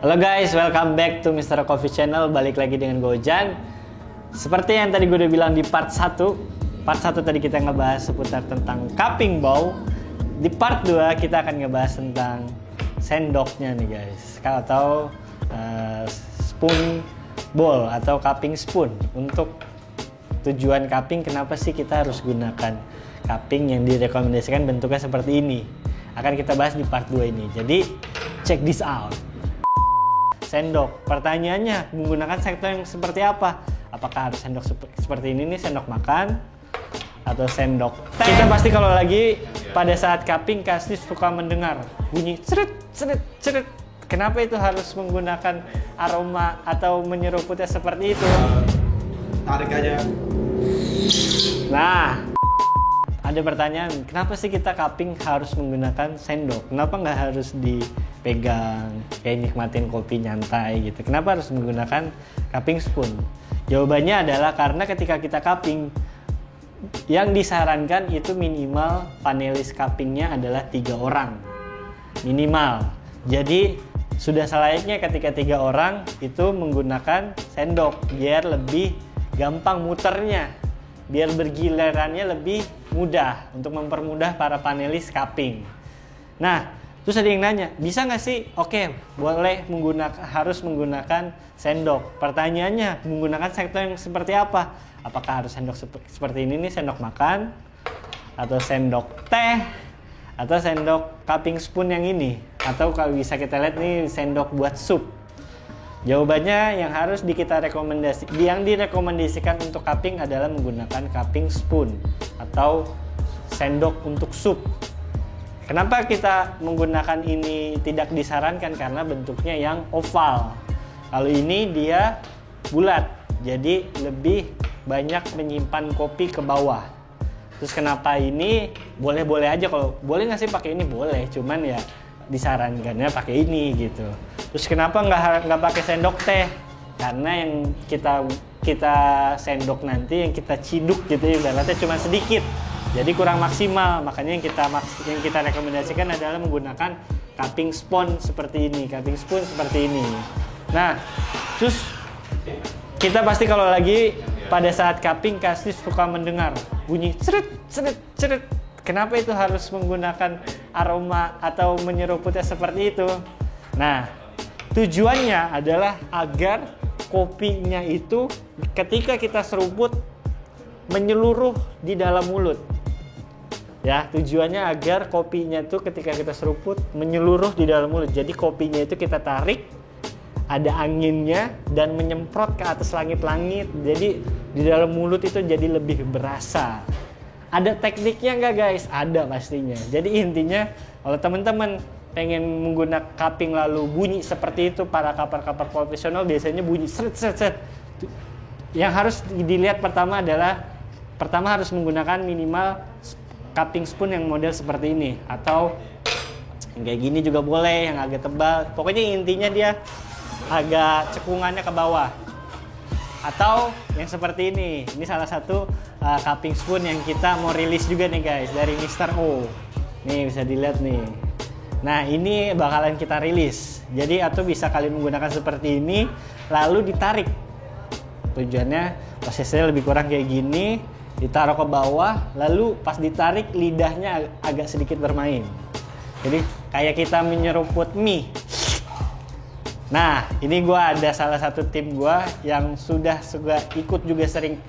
Halo guys, welcome back to Mr. Coffee Channel. Balik lagi dengan Gojan. Seperti yang tadi gue udah bilang di part 1. Part 1 tadi kita ngebahas seputar tentang cupping bowl. Di part 2 kita akan ngebahas tentang sendoknya nih guys, atau spoon bowl atau cupping spoon. Untuk tujuan cupping, kenapa sih kita harus gunakan cupping yang direkomendasikan bentuknya seperti ini, akan kita bahas di part 2 ini. Jadi check this out. Sendok, pertanyaannya menggunakan sendok yang seperti apa? Apakah harus sendok seperti ini nih, sendok makan atau sendok teh? Kita pasti kalau lagi pada saat cupping pasti suka mendengar bunyi ceret ceret ceret. Kenapa itu harus menggunakan aroma atau menyeruputnya seperti itu? Tarik aja. Nah, ada pertanyaan, kenapa sih kita cupping harus menggunakan sendok? Kenapa nggak harus dipegang, kayak nikmatin kopi nyantai gitu? Kenapa harus menggunakan cupping spoon? Jawabannya adalah karena ketika kita cupping, yang disarankan itu minimal panelis cuppingnya adalah 3 orang. Minimal. Jadi, sudah selayaknya ketika 3 orang itu menggunakan sendok, biar lebih gampang muternya, biar bergilirannya lebih mudah untuk mempermudah para panelis cupping. Nah, terus ada yang nanya, bisa nggak sih? Oke, boleh harus menggunakan sendok. Pertanyaannya, menggunakan sendok yang seperti apa? Apakah harus sendok seperti ini nih, sendok makan, atau sendok teh, atau sendok cupping spoon yang ini, atau kalau bisa kita lihat nih sendok buat sup? Jawabannya yang direkomendasikan untuk cupping adalah menggunakan cupping spoon atau sendok untuk sup. Kenapa kita menggunakan ini tidak disarankan? Karena bentuknya yang oval. Kalau ini dia bulat, jadi lebih banyak menyimpan kopi ke bawah. Terus kenapa ini boleh-boleh aja, kalau boleh nggak sih pakai ini? Boleh, cuman ya disarankannya pakai ini gitu. Terus kenapa nggak pakai sendok teh? Karena yang kita sendok nanti yang kita ciduk gitu, ibaratnya cuma sedikit, jadi kurang maksimal. Makanya yang kita rekomendasikan adalah menggunakan cupping spoon seperti ini, cupping spoon seperti ini. Nah, terus kita pasti kalau lagi pada saat cupping pasti suka mendengar bunyi ceret ceret ceret. Kenapa itu harus menggunakan aroma atau menyeruputnya seperti itu? Nah, tujuannya adalah agar kopinya itu ketika kita seruput menyeluruh di dalam mulut. Ya, tujuannya agar kopinya itu ketika kita seruput menyeluruh di dalam mulut. Jadi kopinya itu kita tarik, ada anginnya dan menyemprot ke atas langit-langit. Jadi di dalam mulut itu jadi lebih berasa. Ada tekniknya nggak guys? Ada pastinya. Jadi intinya kalau teman-teman pengen menggunakan cupping lalu bunyi seperti itu, para kapar-kapar profesional biasanya bunyi seret seret seret. Yang harus dilihat pertama harus menggunakan minimal cupping spoon yang model seperti ini, atau yang kayak gini juga boleh, yang agak tebal. Pokoknya intinya dia agak cekungannya ke bawah. Atau yang seperti ini salah satu cupping spoon yang kita mau rilis juga nih guys, dari Mr. O. Nih bisa dilihat nih. Nah, ini bakalan kita rilis. Jadi atau bisa kalian menggunakan seperti ini lalu ditarik. Tujuannya prosesnya lebih kurang kayak gini, ditaruh ke bawah, lalu pas ditarik lidahnya agak sedikit bermain. Jadi kayak kita menyeruput mie. Nah, ini gue ada salah satu tim gue yang sudah ikut juga sering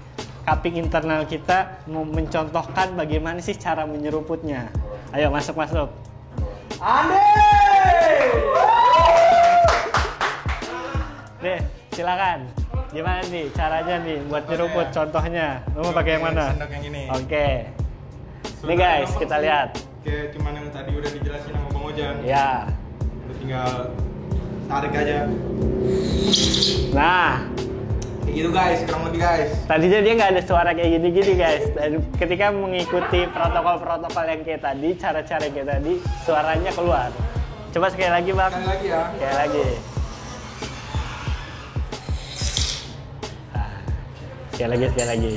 cupping internal kita, mau mencontohkan bagaimana sih cara menyeruputnya. Ayo masuk. Ande! Deh, silakan. Gimana nih caranya nih buat nyeruput? Contohnya, lu mau pakai yang mana? Sendok yang ini. Oke. Nih guys, kita lihat. Kayak cuman yang tadi udah dijelasin sama Bang Ojan. Ya. Udah tinggal tarik aja. Nah, kayak gitu guys, kurang lebih guys. tadinya dia nggak ada suara kayak gini-gini guys. Dan ketika mengikuti protokol-protokol yang kayak tadi, cara-cara yang kayak tadi, suaranya keluar. Coba sekali lagi bang. Sekali lagi ya. Sekali lagi. Nah, sekali lagi.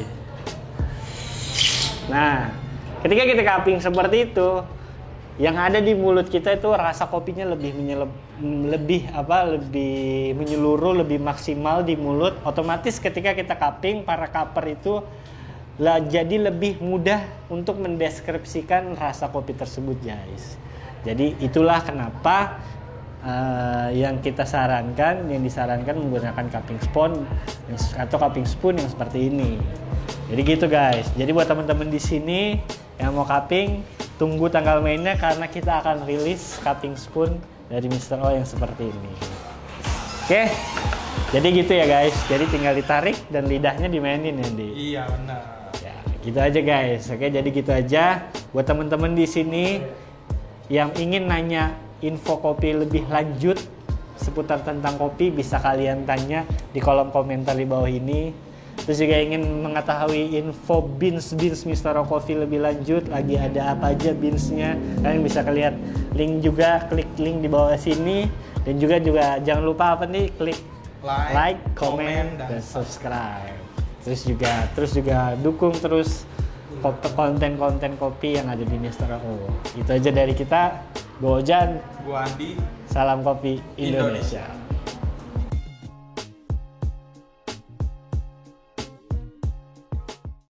Nah, ketika kita cupping seperti itu, yang ada di mulut kita itu rasa kopinya lebih lebih menyeluruh, lebih maksimal di mulut. Otomatis ketika kita cupping, para cupper itu jadi lebih mudah untuk mendeskripsikan rasa kopi tersebut, guys. Jadi itulah kenapa yang disarankan menggunakan cupping spoon atau cupping spoon yang seperti ini. Jadi gitu, guys. Jadi buat teman-teman di sini yang mau cupping, tunggu tanggal mainnya karena kita akan rilis cupping spoon dari Mr. O yang seperti ini. Oke, jadi gitu ya guys. Jadi tinggal ditarik dan lidahnya dimainin ya, Di. Iya benar. Ya, gitu aja guys. Oke, jadi gitu aja. Buat teman-teman di sini yang ingin nanya info kopi lebih lanjut seputar tentang kopi, bisa kalian tanya di kolom komentar di bawah ini. Terus juga ingin mengetahui info beans Mr. O Coffee lebih lanjut, lagi ada apa aja beansnya, kalian bisa lihat link juga, klik link di bawah sini. Dan juga jangan lupa apa nih, klik like, comment, dan subscribe. Terus juga dukung terus konten-konten kopi yang ada di Mr. O. Itu aja dari kita. Gue Ojan, Gua Andi. salam kopi Indonesia.